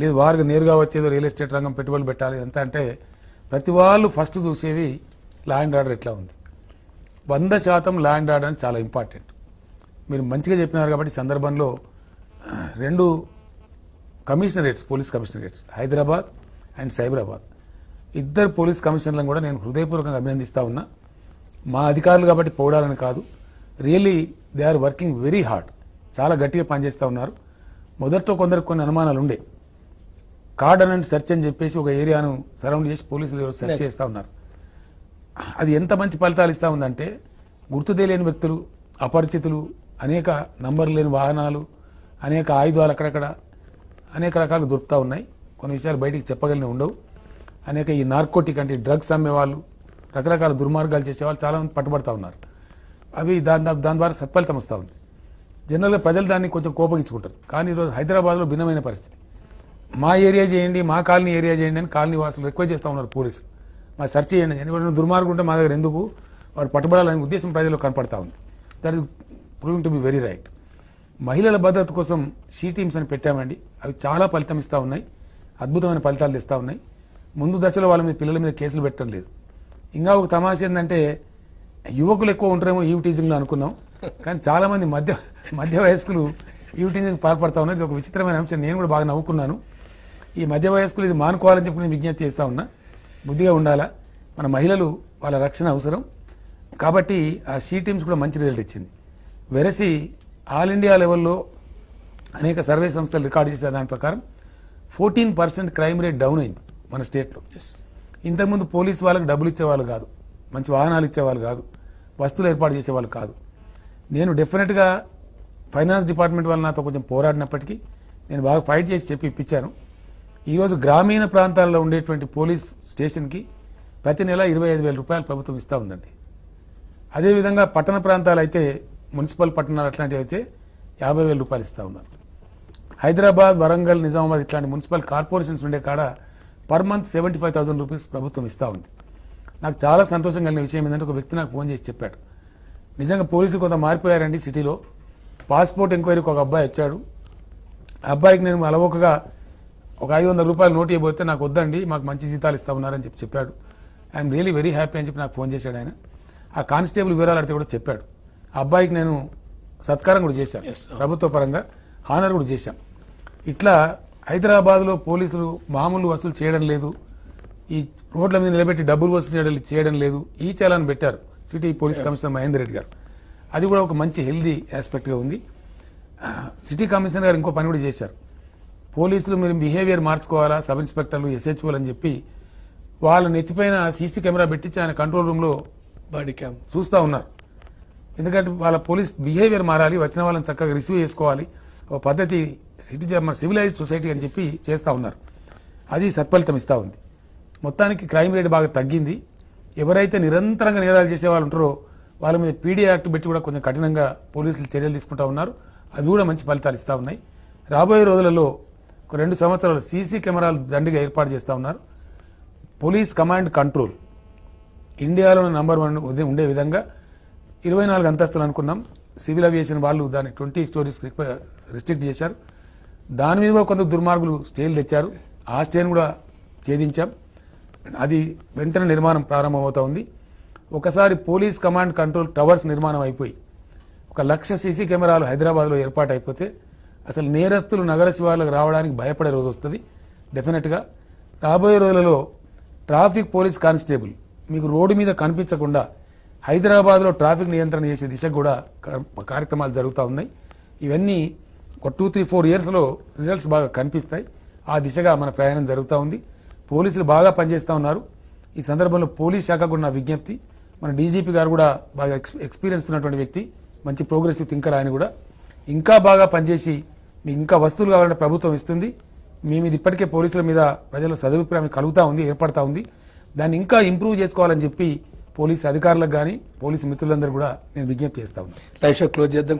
లేదు వారికి నేరుగా వచ్చేదో రియల్ ఎస్టేట్ రంగం పెట్టుబడులు పెట్టాలి ఎంత అంటే ప్రతి వాళ్ళు ఫస్ట్ చూసేది లా అండ్ ఆర్డర్ ఎట్లా ఉంది. 100% లా అండ్ ఆర్డర్ అని చాలా ఇంపార్టెంట్. మీరు మంచిగా చెప్పినారు కాబట్టి ఈ సందర్భంలో 2 commissionerates, police commissionerates, Hyderabad and Cyberabad, ఇద్దరు పోలీస్ కమిషనర్లను కూడా నేను హృదయపూర్వకంగా అభినందిస్తా ఉన్నా. మా అధికారులు కాబట్టి పోవడాలని కాదు, really they are working very hard, చాలా గట్టిగా పనిచేస్తూ ఉన్నారు. మొదట్లో కొందరికి కొన్ని అనుమానాలు ఉండే, కార్డన్ అండ్ సెర్చ్ అని చెప్పేసి ఒక ఏరియాను సరౌండ్ చేసి పోలీసులు సెర్చ్ చేస్తూ ఉన్నారు. అది ఎంత మంచి ఫలితాలు ఇస్తూ ఉందంటే గుర్తు తెలియని వ్యక్తులు, అపరిచితులు, అనేక నంబర్లు లేని వాహనాలు, అనేక ఆయుధాలు అక్కడక్కడ అనేక రకాలు దొరుకుతూ ఉన్నాయి. కొన్ని విషయాలు బయటికి చెప్పగలిగిన ఉండవు. అనేక ఈ నార్కోటిక్ అంటే డ్రగ్స్ అమ్మేవాళ్ళు, రకరకాల దుర్మార్గాలు చేసేవాళ్ళు చాలామంది పట్టుబడుతూ ఉన్నారు. అవి దాని ద్వారా సత్ఫలితం వస్తూ ఉంది. జనరల్గా ప్రజలు దాన్ని కొంచెం కోపగించుకుంటారు. కానీ ఈరోజు హైదరాబాద్లో భిన్నమైన పరిస్థితి. మా ఏరియా చేయండి, మా కాలనీ ఏరియా చేయండి అని కాలనీ వాసులు రిక్వెస్ట్ చేస్తూ ఉన్నారు పోలీసులు. మా సెర్చ్ చేయండి, ఎందుకంటే దుర్మార్గం ఉంటే మా దగ్గర ఎందుకు, వాడు పట్టుబడాలనే ఉద్దేశం ప్రజల్లో కనపడతా ఉంది. That is proving to be very right. మహిళల భద్రత కోసం షీ టీమ్స్ అని పెట్టామండి. అవి చాలా ఫలితం ఇస్తూ ఉన్నాయి, అద్భుతమైన ఫలితాలు తెస్తూ ఉన్నాయి. ముందు దశలో వాళ్ళ మీద పిల్లల మీద కేసులు పెట్టడం లేదు. ఇంకా ఒక తమాషా ఏంటంటే యువకులు ఎక్కువ ఉంటారేమో ఈవ్ టీజింగ్లో అనుకున్నాం, కానీ చాలామంది మధ్య వయస్కులు ఈవ్ టీజింగ్ పాల్పడతా ఉన్నారు. ఇది ఒక విచిత్రమైన అంశం. నేను కూడా బాగా నవ్వుకున్నాను. ఈ మధ్య వయస్కులు ఇది మానుకోవాలని చెప్పి నేను విజ్ఞప్తి చేస్తూ ఉన్నా. బుద్ధిగా ఉండాలా, మన మహిళలు వాళ్ళ రక్షణ అవసరం కాబట్టి ఆ షీ టీమ్స్ కూడా మంచి రిజల్ట్ ఇచ్చింది. వెరసి ఆల్ ఇండియా లెవెల్లో అనేక సర్వే సంస్థలు రికార్డు చేసే దాని ప్రకారం 14% క్రైమ్ రేట్ డౌన్ అయింది మన స్టేట్లో. ఇంతకుముందు పోలీసు వాళ్ళకి డబ్బులు ఇచ్చేవాళ్ళు కాదు, మంచి వాహనాలు ఇచ్చేవాళ్ళు కాదు, వస్తువులు ఏర్పాటు చేసేవాళ్ళు కాదు. నేను డెఫినెట్గా ఫైనాన్స్ డిపార్ట్మెంట్ వల్ల నాతో కొంచెం పోరాడినప్పటికీ నేను బాగా ఫైట్ చేసి చెప్పి ఇప్పించాను. ఈరోజు గ్రామీణ ప్రాంతాల్లో ఉండేటువంటి పోలీస్ స్టేషన్కి ప్రతి నెల 25,000 రూపాయలు ప్రభుత్వం ఇస్తూ ఉందండి. అదేవిధంగా పట్టణ ప్రాంతాలు అయితే, మున్సిపల్ పట్టణాలు అట్లాంటివి అయితే 50,000 రూపాయలు ఇస్తూ ఉన్నారు. హైదరాబాద్, వరంగల్, నిజామాబాద్ ఇట్లాంటి మున్సిపల్ కార్పొరేషన్స్ ఉండే కాడ పర్ మంత్ 75,000 రూపీస్ ప్రభుత్వం ఇస్తూ ఉంది. నాకు చాలా సంతోషం కలిగిన విషయం ఏంటంటే ఒక వ్యక్తి నాకు ఫోన్ చేసి చెప్పాడు, నిజంగా పోలీసులు కొంత మారిపోయారండి సిటీలో. పాస్పోర్ట్ ఎంక్వైరీకి ఒక అబ్బాయి వచ్చాడు. ఆ అబ్బాయికి నేను అలవోకగా ఒక 500 రూపాయలు నోట్ ఇవ్వబోతే నాకు వద్దండి, మాకు మంచి జీతాలు ఇస్తా ఉన్నారని చెప్పాడు. ఐఎమ్ రియలీ వెరీ హ్యాపీ అని చెప్పి నాకు ఫోన్ చేశాడు ఆయన. ఆ కానిస్టేబుల్ వివరాలు అడిగితే కూడా చెప్పాడు. ఆ అబ్బాయికి నేను సత్కారం కూడా చేశాను, ప్రభుత్వ పరంగా హానర్ కూడా చేశాం. ఇట్లా హైదరాబాద్లో పోలీసులు మామూలు వసూలు చేయడం లేదు, ఈ రోడ్ల మీద నిలబెట్టి డబ్బులు వసూలు చేయడం లేదు. ఈ చాలాను పెట్టారు city police commissioner Mahender Reddy గారు. అది కూడా ఒక మంచి హెల్దీ ఆస్పెక్ట్గా ఉంది. సిటీ కమిషనర్ గారు ఇంకో పని కూడా చేశారు. పోలీసులు మీరు బిహేవియర్ మార్చుకోవాలా, సబ్ ఇన్స్పెక్టర్లు, ఎస్హెచ్ఓలు అని చెప్పి వాళ్ళ నెత్తిపైన సీసీ కెమెరా పెట్టించి ఆయన కంట్రోల్ రూమ్లో బాడీ క్యామ్ చూస్తూ ఉన్నారు. ఎందుకంటే వాళ్ళ పోలీస్ బిహేవియర్ మారాలి, వచ్చిన వాళ్ళని చక్కగా రిసీవ్ చేసుకోవాలి, ఒక పద్ధతి సివిలైజ్డ్ సొసైటీ అని చెప్పి చేస్తూ ఉన్నారు. అది సత్ఫలితం ఇస్తూ ఉంది. మొత్తానికి క్రైమ్ రేట్ బాగా తగ్గింది. ఎవరైతే నిరంతరంగా నేరాలు చేసే వాళ్ళు ఉంటారో వాళ్ళ మీద పీడీ యాక్ట్ పెట్టి కూడా కొంచెం కఠినంగా పోలీసులు చర్యలు తీసుకుంటూ ఉన్నారు. అవి కూడా మంచి ఫలితాలు ఇస్తూ ఉన్నాయి. రాబోయే రోజులలో ఒక 2 సంవత్సరాలు సీసీ కెమెరాలు దండిగా ఏర్పాటు చేస్తూ ఉన్నారు. పోలీస్ కమాండ్ కంట్రోల్ ఇండియాలో నంబర్ 1 ఉండే విధంగా 24 అంతస్తులు అనుకున్నాం. సివిల్ అవియేషన్ వాళ్ళు దాన్ని 20 స్టోరీస్ రిస్ట్రిక్ట్ చేశారు. దాని మీద కూడా కొంత దుర్మార్గులు స్టేలు తెచ్చారు. ఆ స్టేను కూడా ఛేదించాం. అది వెంటనే నిర్మాణం ప్రారంభమవుతా ఉంది. ఒకసారి పోలీస్ కమాండ్ కంట్రోల్ టవర్స్ నిర్మాణం అయిపోయి 1,00,000 సీసీ కెమెరాలు హైదరాబాద్లో ఏర్పాటు అయిపోతే అసలు నేరస్తులు నగర శివార్లకు రావడానికి భయపడే రోజు వస్తుంది. డెఫినెట్గా రాబోయే రోజులలో ట్రాఫిక్ పోలీస్ కానిస్టేబుల్ మీకు రోడ్డు మీద కనిపించకుండా హైదరాబాద్లో ట్రాఫిక్ నియంత్రణ చేసే దిశకు కూడా కార్యక్రమాలు జరుగుతూ ఉన్నాయి. ఇవన్నీ ఒక 2-3-4 ఇయర్స్లో రిజల్ట్స్ బాగా కనిపిస్తాయి. ఆ దిశగా మన ప్రయాణం జరుగుతూ ఉంది. పోలీసులు బాగా పనిచేస్తూ ఉన్నారు. ఈ సందర్భంలో పోలీస్ శాఖ కూడా నా విజ్ఞప్తి, మన డీజీపీ గారు కూడా బాగా ఎక్స్పీరియన్స్ ఉన్నటువంటి వ్యక్తి, మంచి ప్రోగ్రెసివ్ థింకర్. ఆయన కూడా ఇంకా బాగా పనిచేసి మీకు ఇంకా వస్తువులు కావాలంటే ప్రభుత్వం ఇస్తుంది. మీ మీద ఇప్పటికే పోలీసుల మీద ప్రజల సదుపాయం కలుగుతూ ఉంది, ఏర్పడతా ఉంది. దాన్ని ఇంకా ఇంప్రూవ్ చేసుకోవాలని చెప్పి పోలీసు అధికారులకు కానీ పోలీసు మిత్రులందరూ కూడా నేను విజ్ఞప్తి చేస్తా ఉన్నాను. లైవ్ షో క్లోజ్ చేద్దాం.